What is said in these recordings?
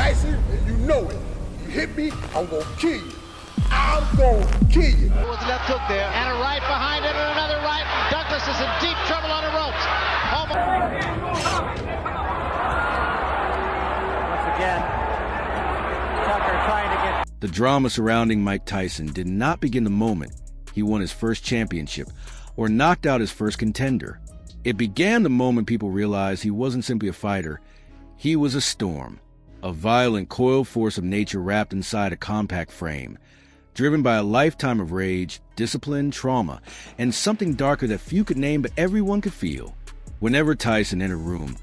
Tyson, and you know it. You hit me, I'm gonna kill you. I'm gonna kill you. With the left hook there, and a right behind it, and another right. Douglas is in deep trouble on the ropes. Once again, Tucker trying to get... The drama surrounding Mike Tyson did not begin the moment he won his first championship or knocked out his first contender. It began the moment people realized he wasn't simply a fighter. He was a storm, a violent, coiled force of nature wrapped inside a compact frame, driven by a lifetime of rage, discipline, trauma, and something darker that few could name but everyone could feel. Whenever Tyson entered a room,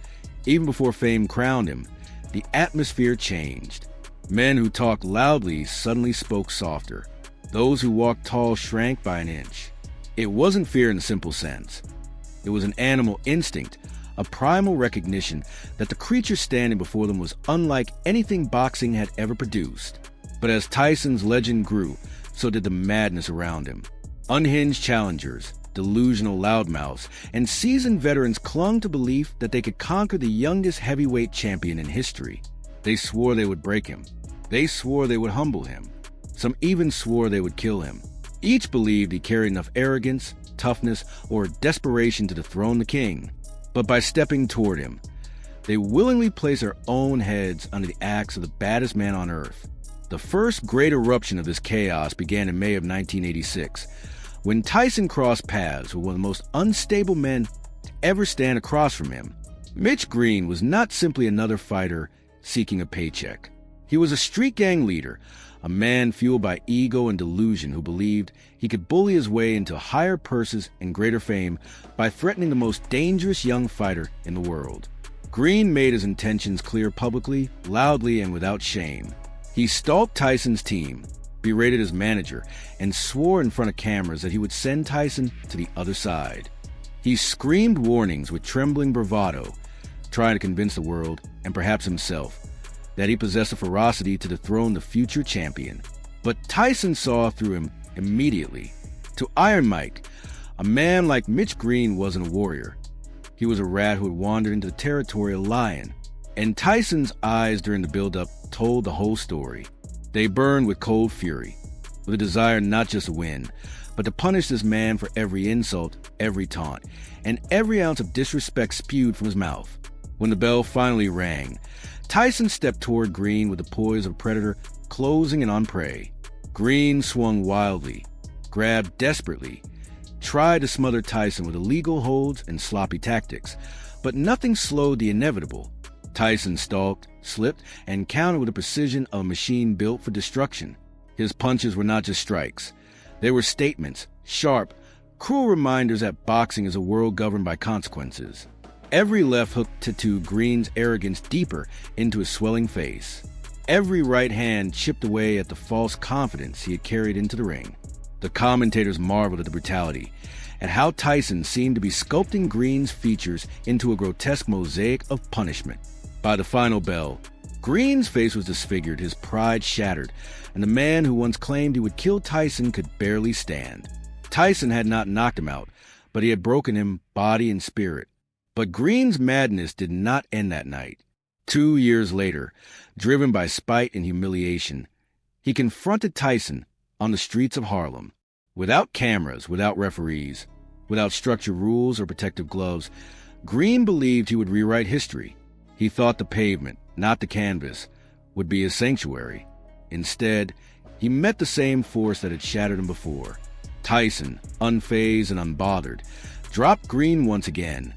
even before fame crowned him, the atmosphere changed. Men who talked loudly suddenly spoke softer. Those who walked tall shrank by an inch. It wasn't fear in the simple sense. It was an animal instinct, a primal recognition that the creature standing before them was unlike anything boxing had ever produced. But as Tyson's legend grew, so did the madness around him. Unhinged challengers, delusional loudmouths, and seasoned veterans clung to belief that they could conquer the youngest heavyweight champion in history. They swore they would break him. They swore they would humble him. Some even swore they would kill him. Each believed he carried enough arrogance, toughness, or desperation to dethrone the king. But by stepping toward him, they willingly placed their own heads under the axe of the baddest man on earth. The first great eruption of this chaos began in May of 1986, when Tyson crossed paths with one of the most unstable men to ever stand across from him. Mitch Green was not simply another fighter seeking a paycheck. He was a street gang leader, a man fueled by ego and delusion who believed he could bully his way into higher purses and greater fame by threatening the most dangerous young fighter in the world. Green made his intentions clear publicly, loudly, and without shame. He stalked Tyson's team, berated his manager, and swore in front of cameras that he would send Tyson to the other side. He screamed warnings with trembling bravado, trying to convince the world, and perhaps himself, that he possessed the ferocity to dethrone the future champion. But Tyson saw through him immediately. To Iron Mike, a man like Mitch Green wasn't a warrior. He was a rat who had wandered into the territory of a lion. And Tyson's eyes during the build-up told the whole story. They burned with cold fury, with a desire not just to win, but to punish this man for every insult, every taunt, and every ounce of disrespect spewed from his mouth. When the bell finally rang, Tyson stepped toward Green with the poise of a predator closing in on prey. Green swung wildly, grabbed desperately, tried to smother Tyson with illegal holds and sloppy tactics, but nothing slowed the inevitable. Tyson stalked, slipped, and countered with the precision of a machine built for destruction. His punches were not just strikes. They were statements, sharp, cruel reminders that boxing is a world governed by consequences. Every left hook tattooed Green's arrogance deeper into his swelling face. Every right hand chipped away at the false confidence he had carried into the ring. The commentators marveled at the brutality, at how Tyson seemed to be sculpting Green's features into a grotesque mosaic of punishment. By the final bell, Green's face was disfigured, his pride shattered, and the man who once claimed he would kill Tyson could barely stand. Tyson had not knocked him out, but he had broken him body and spirit. But Green's madness did not end that night. 2 years later, driven by spite and humiliation, he confronted Tyson on the streets of Harlem. Without cameras, without referees, without structured rules or protective gloves, Green believed he would rewrite history. He thought the pavement, not the canvas, would be his sanctuary. Instead, he met the same force that had shattered him before. Tyson, unfazed and unbothered, dropped Green once again.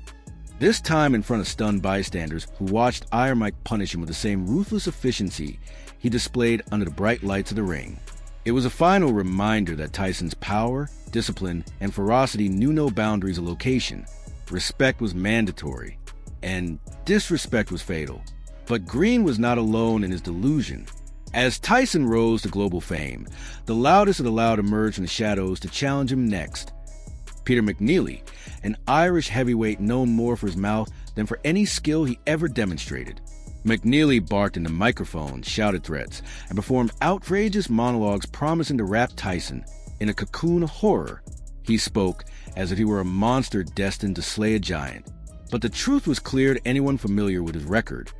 This time in front of stunned bystanders who watched Iron Mike punish him with the same ruthless efficiency he displayed under the bright lights of the ring. It was a final reminder that Tyson's power, discipline, and ferocity knew no boundaries of location. Respect was mandatory, and disrespect was fatal. But Green was not alone in his delusion. As Tyson rose to global fame, the loudest of the loud emerged from the shadows to challenge him next. Peter McNeely, an Irish heavyweight known more for his mouth than for any skill he ever demonstrated. McNeely barked into microphones, shouted threats, and performed outrageous monologues promising to wrap Tyson in a cocoon of horror. He spoke as if he were a monster destined to slay a giant. But the truth was clear to anyone familiar with his record.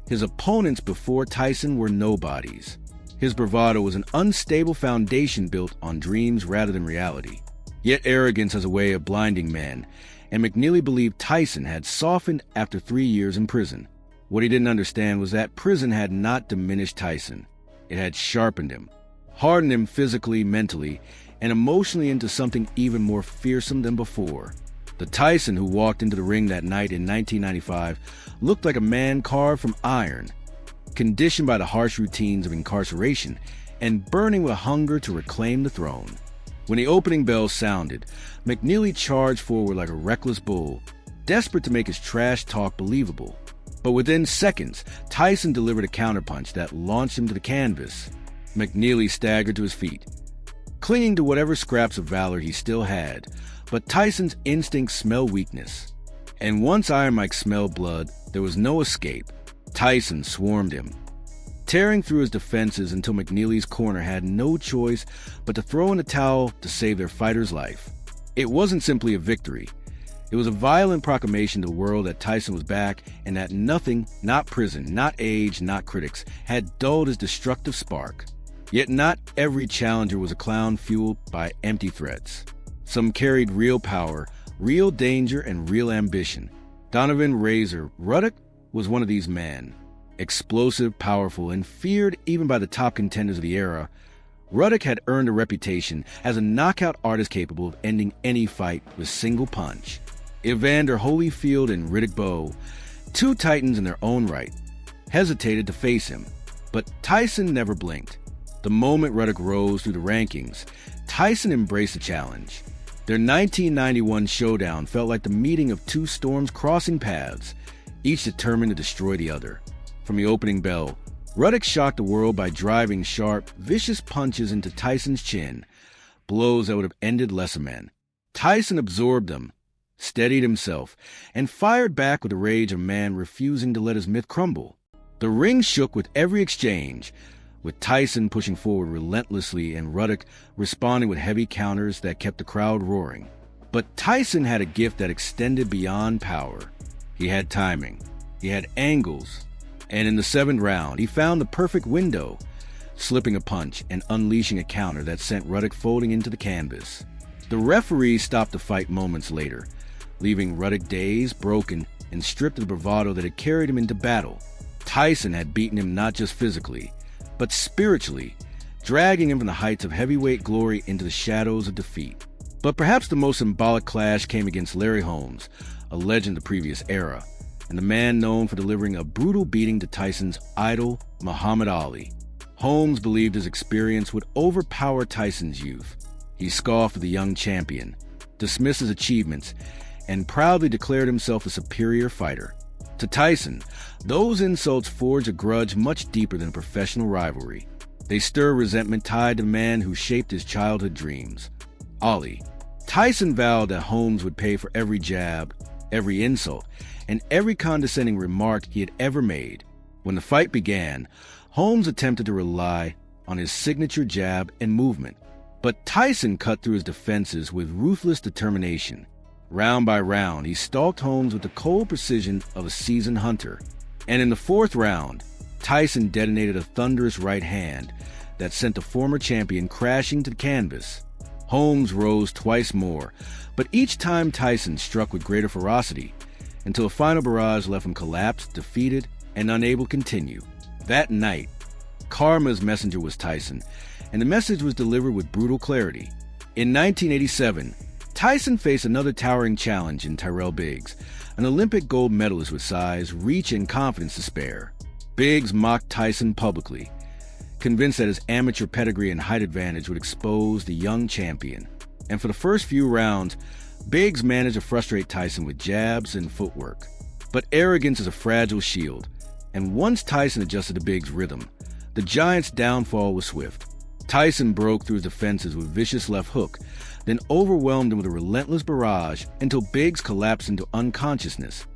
His opponents before Tyson were nobodies. His bravado was an unstable foundation built on dreams rather than reality. Yet arrogance has a way of blinding men, and McNeely believed Tyson had softened after 3 years in prison. What he didn't understand was that prison had not diminished Tyson. It had sharpened him, hardened him physically, mentally, and emotionally into something even more fearsome than before. The Tyson who walked into the ring that night in 1995 looked like a man carved from iron, conditioned by the harsh routines of incarceration and burning with hunger to reclaim the throne. When the opening bell sounded, McNeely charged forward like a reckless bull, desperate to make his trash talk believable. But within seconds, Tyson delivered a counterpunch that launched him to the canvas. McNeely staggered to his feet, clinging to whatever scraps of valor he still had, but Tyson's instincts smelled weakness. And once Iron Mike smelled blood, there was no escape. Tyson swarmed him, tearing through his defenses until McNeely's corner had no choice but to throw in the towel to save their fighter's life. It wasn't simply a victory. It was a violent proclamation to the world that Tyson was back and that nothing, not prison, not age, not critics, had dulled his destructive spark. Yet not every challenger was a clown fueled by empty threats. Some carried real power, real danger, and real ambition. Donovan "Razor" Ruddock was one of these men. Explosive, powerful, and feared even by the top contenders of the era, Ruddock had earned a reputation as a knockout artist capable of ending any fight with single punch. Evander Holyfield and Riddick Bowe, two titans in their own right, hesitated to face him, but Tyson never blinked. The moment Ruddock rose through the rankings, Tyson embraced the challenge. Their 1991 showdown felt like the meeting of two storms crossing paths, each determined to destroy the other. From the opening bell, Ruddock shocked the world by driving sharp, vicious punches into Tyson's chin, blows that would have ended lesser men. Tyson absorbed them, steadied himself, and fired back with the rage of a man refusing to let his myth crumble. The ring shook with every exchange, with Tyson pushing forward relentlessly and Ruddock responding with heavy counters that kept the crowd roaring. But Tyson had a gift that extended beyond power. He had timing, he had angles, and in the 7th round, he found the perfect window, slipping a punch and unleashing a counter that sent Ruddock folding into the canvas. The referee stopped the fight moments later, leaving Ruddock dazed, broken, and stripped of the bravado that had carried him into battle. Tyson had beaten him not just physically, but spiritually, dragging him from the heights of heavyweight glory into the shadows of defeat. But perhaps the most symbolic clash came against Larry Holmes, a legend of the previous era, and the man known for delivering a brutal beating to Tyson's idol, Muhammad Ali. Holmes believed his experience would overpower Tyson's youth. He scoffed at the young champion, dismissed his achievements, and proudly declared himself a superior fighter. To Tyson, those insults forged a grudge much deeper than a professional rivalry. They stir resentment tied to the man who shaped his childhood dreams, Ali. Tyson vowed that Holmes would pay for every jab, every insult, and every condescending remark he had ever made. When the fight began, Holmes attempted to rely on his signature jab and movement, but Tyson cut through his defenses with ruthless determination. Round by round, he stalked Holmes with the cold precision of a seasoned hunter. And in the 4th round, Tyson detonated a thunderous right hand that sent the former champion crashing to the canvas. Holmes rose twice more, but each time Tyson struck with greater ferocity, until a final barrage left him collapsed, defeated, and unable to continue. That night, karma's messenger was Tyson, and the message was delivered with brutal clarity. In 1987, Tyson faced another towering challenge in Tyrell Biggs, an Olympic gold medalist with size, reach, and confidence to spare. Biggs mocked Tyson publicly, convinced that his amateur pedigree and height advantage would expose the young champion. And for the first few rounds, Biggs managed to frustrate Tyson with jabs and footwork. But arrogance is a fragile shield, and once Tyson adjusted to Biggs' rhythm, the giant's downfall was swift. Tyson broke through his defenses with vicious left hook, then overwhelmed him with a relentless barrage until Biggs collapsed into unconsciousness,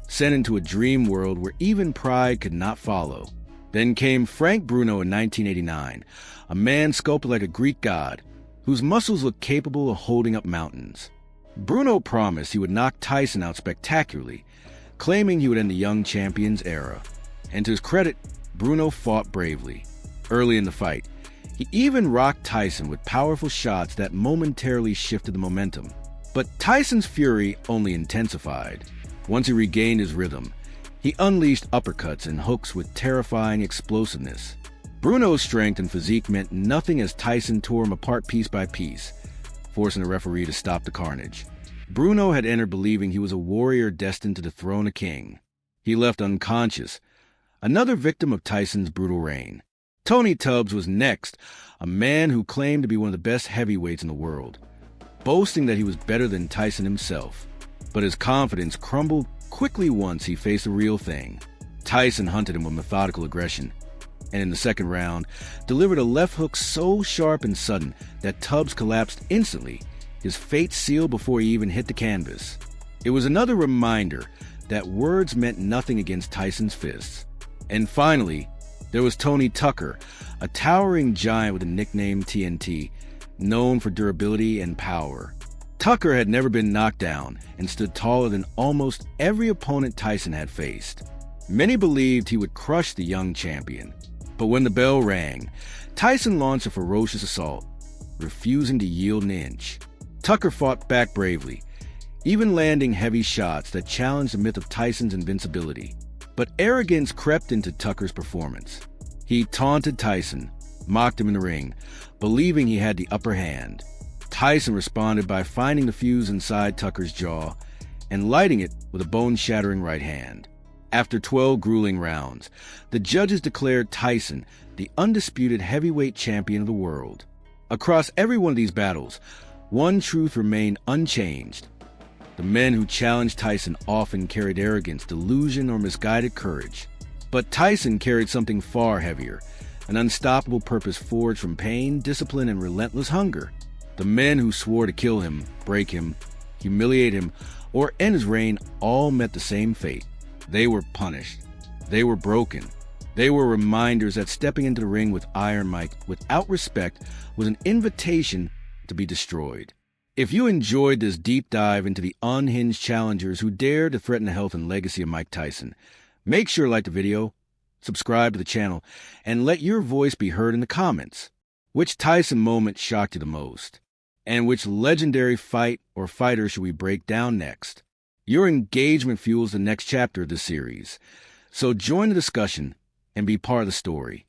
sent into a dream world where even pride could not follow. Then came Frank Bruno in 1989, a man sculpted like a Greek god, whose muscles looked capable of holding up mountains. Bruno promised he would knock Tyson out spectacularly, claiming he would end the young champion's era. And to his credit, Bruno fought bravely. Early in the fight, he even rocked Tyson with powerful shots that momentarily shifted the momentum. But Tyson's fury only intensified. Once he regained his rhythm, he unleashed uppercuts and hooks with terrifying explosiveness. Bruno's strength and physique meant nothing as Tyson tore him apart piece by piece, forcing the referee to stop the carnage. Bruno had entered believing he was a warrior destined to dethrone a king. He left unconscious, another victim of Tyson's brutal reign. Tony Tubbs was next, a man who claimed to be one of the best heavyweights in the world, boasting that he was better than Tyson himself. But his confidence crumbled quickly once he faced the real thing. Tyson hunted him with methodical aggression, and in the second round, delivered a left hook so sharp and sudden that Tubbs collapsed instantly, his fate sealed before he even hit the canvas. It was another reminder that words meant nothing against Tyson's fists. And finally, there was Tony Tucker, a towering giant with the nickname TNT, known for durability and power. Tucker had never been knocked down and stood taller than almost every opponent Tyson had faced. Many believed he would crush the young champion. But when the bell rang, Tyson launched a ferocious assault, refusing to yield an inch. Tucker fought back bravely, even landing heavy shots that challenged the myth of Tyson's invincibility. But arrogance crept into Tucker's performance. He taunted Tyson, mocked him in the ring, believing he had the upper hand. Tyson responded by finding the fuse inside Tucker's jaw and lighting it with a bone-shattering right hand. After 12 grueling rounds, the judges declared Tyson the undisputed heavyweight champion of the world. Across every one of these battles, one truth remained unchanged. The men who challenged Tyson often carried arrogance, delusion, or misguided courage. But Tyson carried something far heavier, an unstoppable purpose forged from pain, discipline, and relentless hunger. The men who swore to kill him, break him, humiliate him, or end his reign all met the same fate. They were punished. They were broken. They were reminders that stepping into the ring with Iron Mike without respect was an invitation to be destroyed. If you enjoyed this deep dive into the unhinged challengers who dared to threaten the health and legacy of Mike Tyson, make sure to like the video, subscribe to the channel, and let your voice be heard in the comments. Which Tyson moment shocked you the most? And which legendary fight or fighter should we break down next? Your engagement fuels the next chapter of this series, so join the discussion and be part of the story.